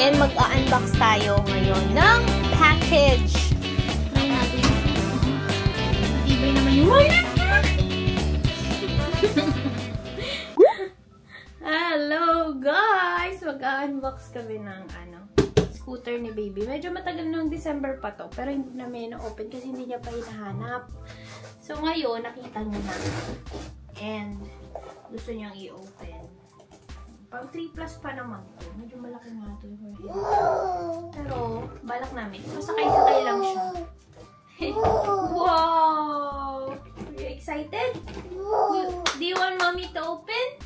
And mag-unbox tayo ngayon ng package. Try natin. Tibay naman yung wallet. Hello guys! Mag-unbox kami ng scooter ni baby. Medyo matagal nung December pa to. Pero hindi namin na-open kasi hindi niya pa hinahanap. So ngayon, nakita niya na. And gusto niyang i-open. Pang 3 plus pa naman to. Medyo malaki nga to yung head. Pero, balak namin. Masakay-sakay lang siya. Wow! Are you excited? Do you want mommy to open?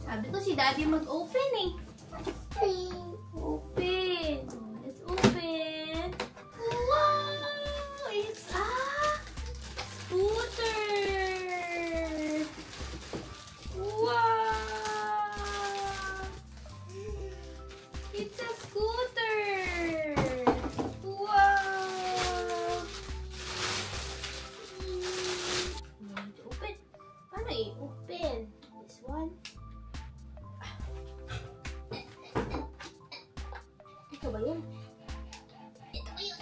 Sabi ko si daddy mag-open eh. Open! Let's open! Wow! It's a scooter! Wow! It's a scooter! Wow! Need to open. Paano i-open? This one. Ito ba yun? Ito ba yun?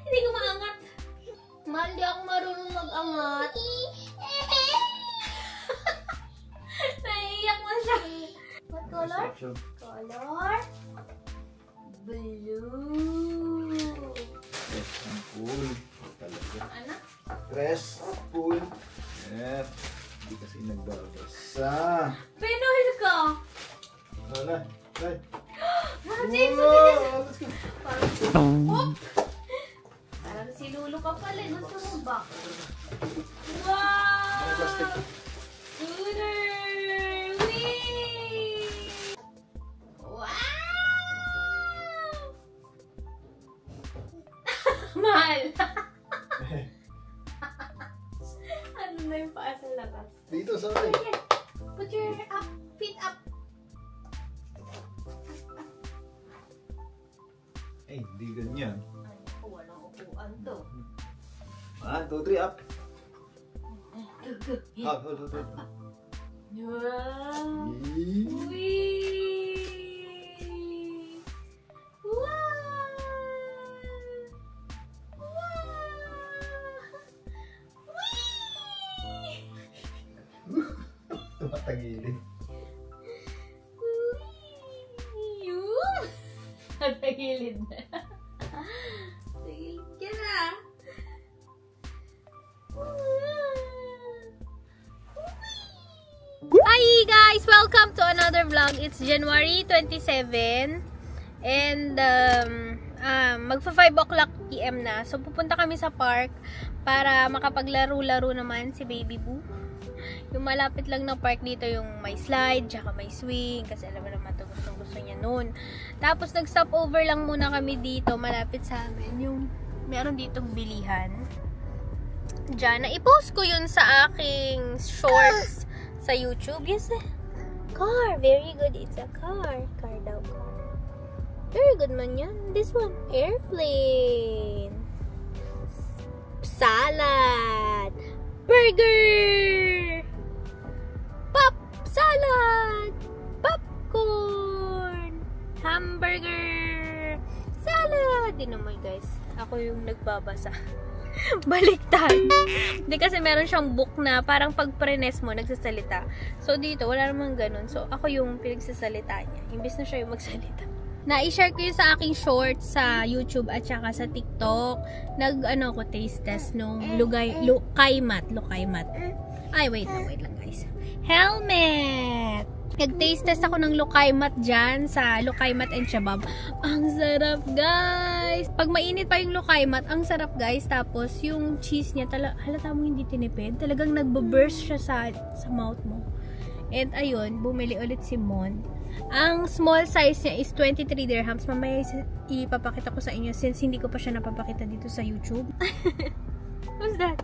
Hindi ko maangat. Mahal, di ako marunong mag-angat. Naiiyak mo siya. What color? Color? Blue. Dress and pool. Talaga. Ano? Dress, pool. Yeah. Hindi kasi nagbabasa. Pinuhil ka! Wala. Try. James, Wow! Let's go. Parang si Lulu ka pala. Gusto mo ba? May plastic. Wow! Scooter! Whee! Wow! Mahal! Ano na yung paa sa labas? Dito, sorry. Put your feet up. Eh, hindi ganyan. Oh, walang upuan to. 1, 2, 3, up. Up, hold. Wow! Yee. Whee! Wow! Wow! Whee! Tumatagilid. Yun! Natagilid na. Tagilid ka na. Hi guys! Welcome to another vlog. It's January 27 and magfa 5 o'clock PM na. So pupunta kami sa park para makapaglaro-laro naman si Baby Boo. Yung malapit lang na park dito yung may slide, tsaka may swing kasi alam mo naman ito gusto niya noon. Tapos nag-stop over lang muna kami dito malapit sa amin. Yung meron ditong bilihan. Diyan, na-post ko yun sa aking shorts sa YouTube. Yes, car. Very good. It's a car. Car daw. Car. Very good man yan. This one. Airplane. Salad. Burger. Pop. Salad. Popcorn. Hamburger. Salad. Di naman guys. Ako yung nagbabasa. Baliktad. Hindi kasi meron siyang book na parang pag prenes mo, nagsasalita. So dito, wala namang ganun. So ako yung pinagsasalita niya. Imbis na siya yung magsalita. Na-i-share ko yun sa aking shorts sa YouTube at saka sa TikTok. Nag-ano ko taste test nung Lukaymat. Ay, wait lang guys. Helmet! Nag-taste test ako ng Lukaymat dyan sa Lukaymat and Shabab. Ang sarap, guys! Pag mainit pa yung Lukaymat, ang sarap, guys. Tapos, yung cheese niya, halata mo hindi tinipid. Talagang nagbo-burst siya sa mouth mo. And, ayun, bumili ulit si Mon. Ang small size niya is 23 dirhams. Mamaya ipapakita ko sa inyo since hindi ko pa siya napapakita dito sa YouTube. What's that?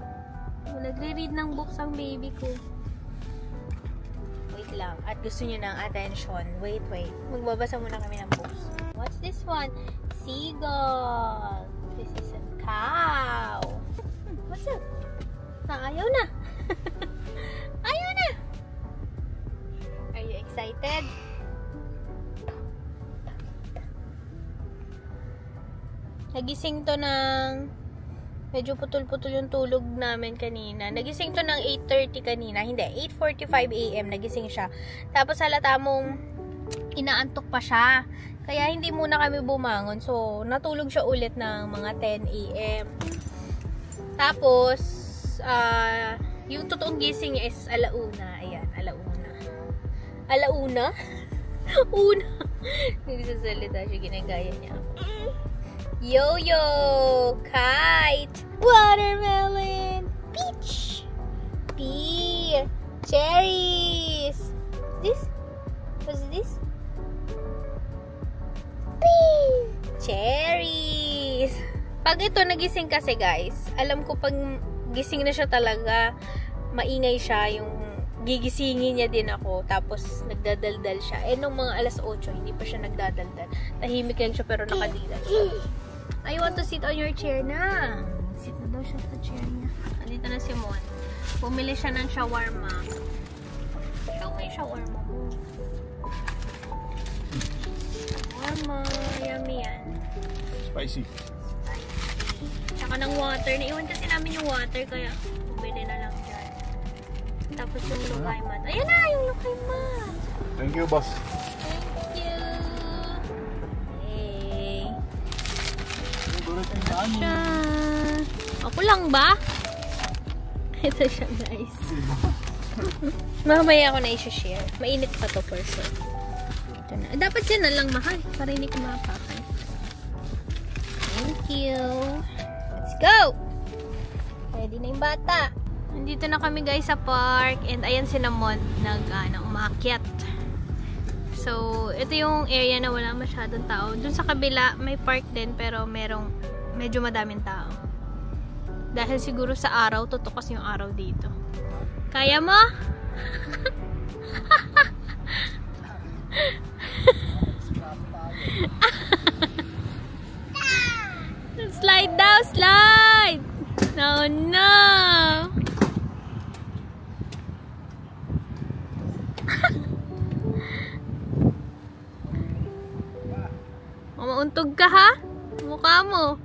Nagre-read ng books ang baby ko. Wait lang. At gusto niyo ng attention. Wait. Magbabasa muna kami ng books. What's this one? Seagull. This is a cow. What's up? Ayaw na. Ayaw na. Are you excited? Nagising to ng... Medyo putol-putol yung tulog namin kanina. Nagising to ng 8:30 kanina. Hindi, 8:45 AM nagising siya. Tapos halata mong inaantok pa siya. Kaya hindi muna kami bumangon. So, natulog siya ulit ng mga 10 AM. Tapos, yung totoong gising niya is alauna. Ayan, alauna. Alauna? Una. Hindi sa salita siya, ginagaya niya. Yo-yo! Kite! Watermelon! Peach! Pear! Cherries! This? What's this? Pear! Cherries! Pag ito nagising kasi guys, alam ko pag gising na siya talaga, maingay siya, yung gigisingin niya din ako, tapos nagdadaldal siya. Nung mga alas 8, hindi pa siya nagdadaldal. Tahimik lang siya pero nakadila siya. I want to sit on your chair na. Sit na daw siya sa chair niya. Andito na si Mon. Bumili siya ng shawarma. Show mo yung shawarma mo. Shawarma. Yummy yan. Spicy. Tsaka ng water. Naiwan kasi namin yung water, kaya bumili na lang dyan. Tapos yung lukay mat. Ayan na, yung lukay mat. Thank you, boss. Thank you. Hey. Siya. Ako lang ba? Ito siya, guys. Mamaya ako na i-share. Mainit pa to for sure. Ito na. Dapat yan na lang, mahal. Para hindi ko mapakan. Thank you. Let's go! Ready na yung bata. Nandito na kami guys sa park. And ayan si Namon umaakyat. So, ito yung area na wala masyadong tao. Dun sa kabila, may park din. Pero medyo madaming tao. Dahil siguro sa araw, tutukas yung araw dito. Kaya mo? Slide daw, slide! No, no! Mauntog ka ha? Mukha mo.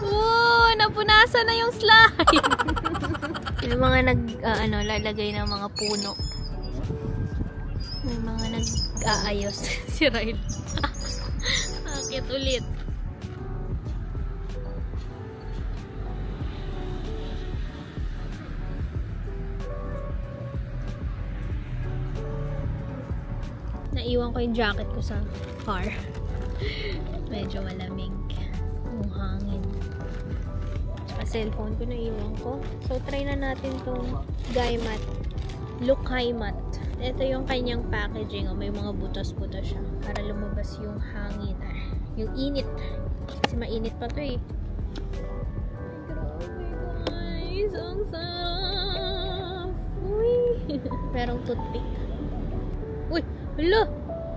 Wow, napunasan na yung slide. May mga lalagay ng mga puno. May mga nag-aayos. Si Ryle. Akit ulit. Naiwan ko yung jacket ko sa car. Medyo malamig. Yung hangin. Tsaka cellphone ko naiwan ko. So, try na natin tong Gaimat. Lukay mat. Ito yung kanyang packaging. May mga butas-butas siya. Para lumabas yung hangin. Yung init. Kasi mainit pa to eh. Grabe guys. Ang sarap. Uy. Merong toothpick. Uy. Hala!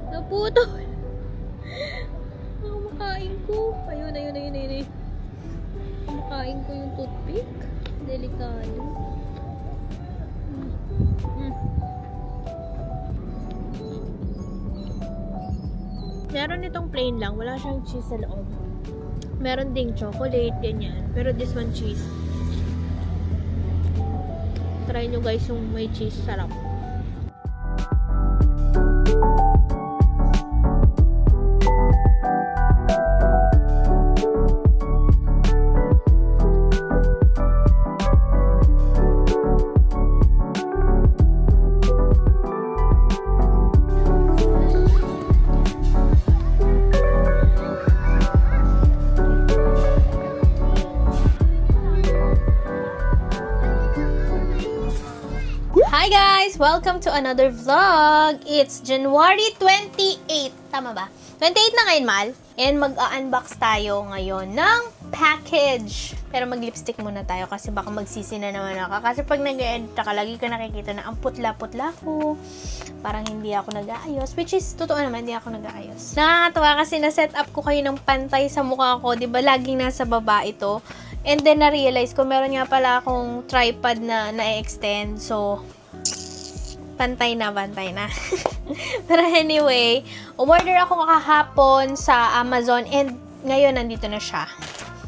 Naputol! Makain ko. Ayun. Makain ko yung toothpick. Delikado. Meron itong plain lang. Wala siyang cheese sa loob. Meron ding chocolate, ganyan. Pero this one cheese. Try nyo guys yung may cheese. Sarap. Hi guys! Welcome to another vlog! It's January 28. Tama ba? 28 na ngayon, Mal. And mag-unbox tayo ngayon ng package. Pero mag-lipstick muna tayo kasi baka magsisi na naman ako. Kasi pag nag-edit ka, lagi ka nakikita na ang putla-putla ko. Parang hindi ako nag-aayos. Which is, totoo naman, hindi ako nag-aayos. Nakakatawa kasi na-set up ko kayo ng pantay sa mukha ko. Diba, laging nasa baba ito. And then, na-realize ko, meron nga pala akong tripod na na-extend. So, Pantay na. Pero anyway, umorder ako kahapon sa Amazon and ngayon nandito na siya.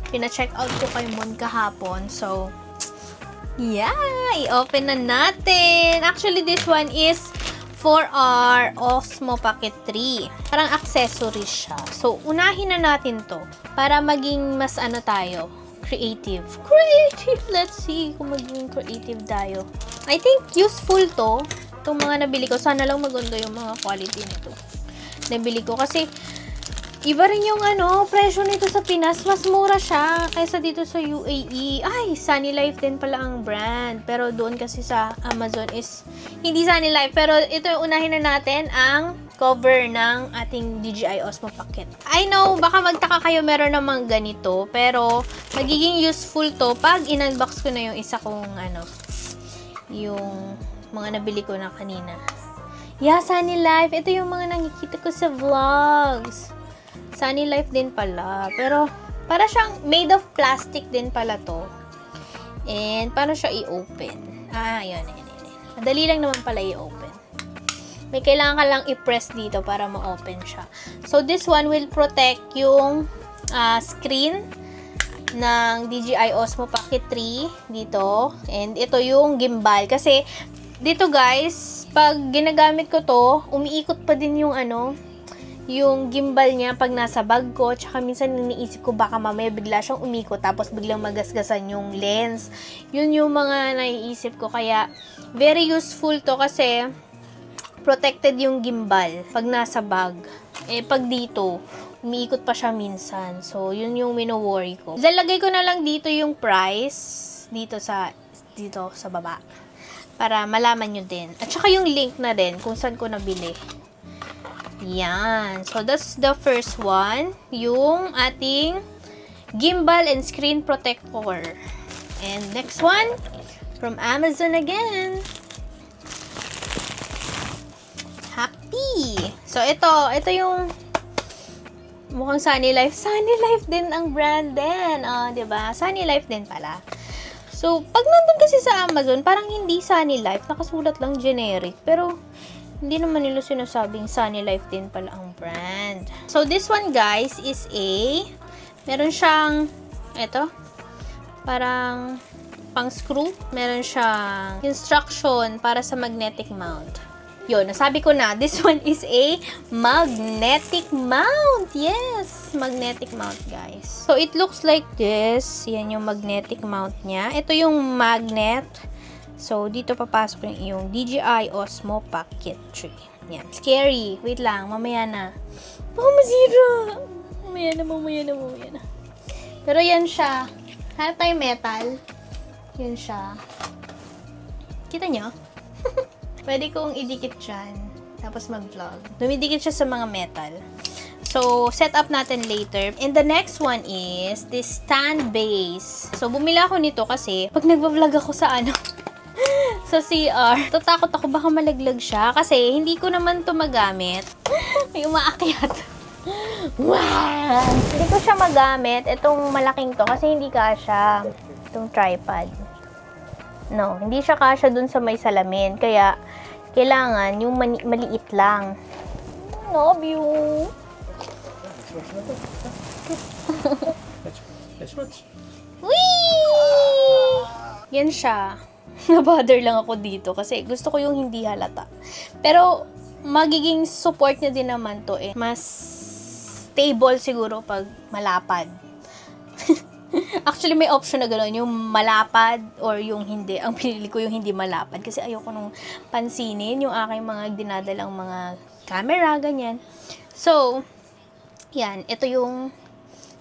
Pina-check out ko kay Mon kahapon. So, yeah! I-open na natin. Actually, this one is for our Osmo Pocket 3. Parang accessories siya. So, unahin na natin to para maging mas ano tayo, creative. Let's see kung maging creative tayo. I think useful to. Itong mga nabili ko. Sana lang maganda yung mga quality nito. Nabili ko kasi iba rin yung presyo nito sa Pinas. Mas mura siya kaysa dito sa UAE. Ay, Sunny Life din pala ang brand. Pero doon kasi sa Amazon is hindi Sunny Life. Pero ito yung unahin na natin ang cover ng ating DJI Osmo Pocket. I know, baka magtaka kayo meron namang ganito. Pero magiging useful to pag in-unbox ko na yung isa kong yung mga nabili ko na kanina. Yeah, Sunny Life. Ito yung mga nakikita ko sa vlogs. Sunny Life din pala. Pero, para siyang made of plastic din pala to. And, paano siya i-open? Yun. Madali lang naman pala i-open. May kailangan ka lang i-press dito para ma-open siya. So, this one will protect yung screen ng DJI Osmo Pocket 3 dito. And, ito yung gimbal. Kasi, dito guys, pag ginagamit ko to, umiikot pa din yung yung gimbal niya pag nasa bag ko. Tsaka minsan iniisip ko baka mamaya bigla siyang umikot tapos biglang magasgasan yung lens. Yun yung mga naiisip ko. Kaya very useful to kasi protected yung gimbal pag nasa bag. Pag dito, umiikot pa siya minsan. So, yun yung mino-worry ko. Lalagay ko na lang dito yung price dito sa baba para malaman nyo din. At saka yung link na din kung saan ko nabili. Yan. So, that's the first one. Yung ating gimbal and screen protector. And next one, from Amazon again. Happy! So, ito yung mukhang Sunny Life. Sunny Life din ang brand din. Diba? Sunny Life din pala. So, pag nandun kasi sa Amazon, parang hindi Sunny Life. Nakasulat lang generic. Pero, hindi naman nila sinasabing Sunny Life din pala ang brand. So, this one guys is meron siyang, parang pang screw. Meron siyang instruction para sa magnetic mount. Yun, nasabi ko na, this one is a magnetic mount. Yes, magnetic mount guys. So, it looks like this. Yan yung magnetic mount niya. Ito yung magnet. So, dito papasok yung DJI Osmo Pocket 3. Yan. Scary. Wait lang. Mamaya na. Oh, masira. Mamaya na. Pero yan siya. Hanap tayo metal. Yun siya. Kita nyo? Pwede kong idikit dyan. Tapos mag-vlog. Dumidikit siya sa mga metal. So, set up natin later. And the next one is this stand base. So, bumili ako nito kasi pag nagbablog ako sa sa CR, tatakot ako baka malaglag siya kasi hindi ko naman to magamit. May umaakyat. Wow! Hindi ko siya magamit. Itong malaking to kasi hindi kasya. Itong tripod. No, hindi siya kasya dun sa may salamin. Kaya, kailangan yung maliit lang. Love you! Whee! Yan siya. Na-bother lang ako dito kasi gusto ko yung hindi halata. Pero, magiging support niya din naman to Mas stable siguro pag malapad. Actually, may option na gano'n. Yung malapad or yung hindi. Ang pinili ko yung hindi malapad kasi ayoko nung pansinin yung aking mga dinadalang mga camera, ganyan. So, yan. Ito yung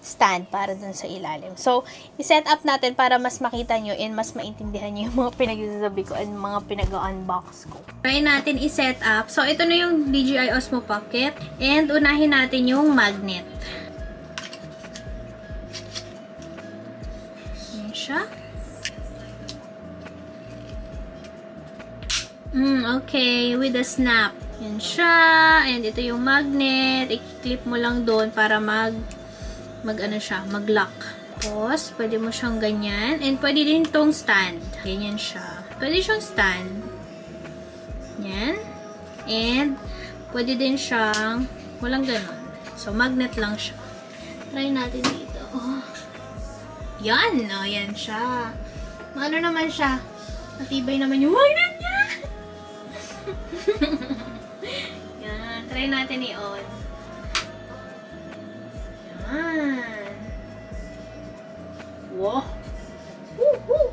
stand para dun sa ilalim. So, i-set up natin para mas makita nyo and mas maintindihan nyo yung mga pinag-sasabi ko and mga pinag-unbox ko. Try natin i-set up. So, ito na yung DJI Osmo Pocket and unahin natin yung magnet. Yan siya. Okay, with a snap. Yan siya. And ito yung magnet. I-clip mo lang doon para mag-lock. Tapos, pwede mo siyang ganyan. And pwede din tong stand. Ganyan siya. Pwede siyang stand. Yan. And, pwede din siyang, walang ganon. So, magnet lang siya. Try natin dito. Oh. Yan! O, yan siya. Ano naman siya? Matibay naman yung magnet niya! Yan. Try natin i-on. Yan. Wow! Woo!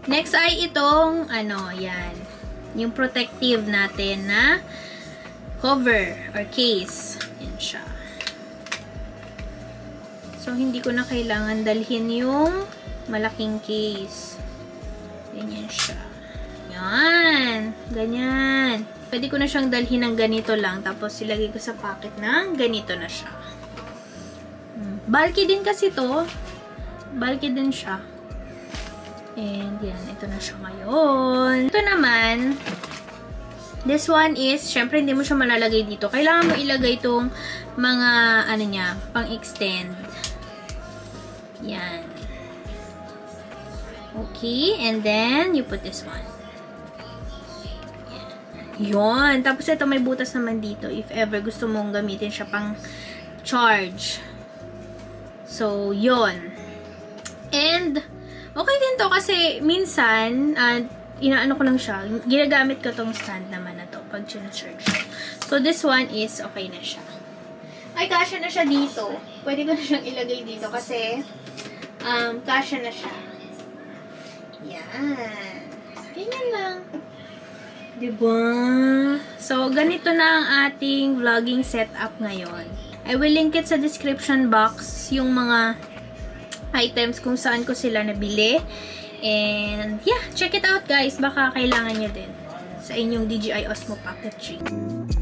Next ay itong, yan. Yung protective natin na cover or case. Yan siya. So, hindi ko na kailangan dalhin yung malaking case. Ganyan siya. Yan. Ganyan. Pwede ko na siyang dalhin ng ganito lang. Tapos, ilagay ko sa pocket ng ganito na siya. Bulky din kasi to. Bulky din siya. And, yan. Ito na siya ngayon. Ito naman, this one is, syempre, hindi mo siya malalagay dito. Kailangan mo ilagay itong mga, niya, pang-extend. Yan. Okay. And then, you put this one. Yan. Yun. Tapos, ito may butas naman dito. If ever gusto mong gamitin siya pang charge. So, yun. And, okay din to kasi minsan, inaano ko lang siya. Ginagamit ko tong stand naman na to pag charge. So, this one is okay na siya. Ay, kasya na siya dito. Pwede ko na siyang ilagay dito kasi kasya na siya. Yan. Ganyan lang. Diba? So, ganito na ang ating vlogging setup ngayon. I will link it sa description box yung mga items kung saan ko sila nabili. And, yeah, check it out guys. Baka kailangan nyo din sa inyong DJI Osmo Pocket 3.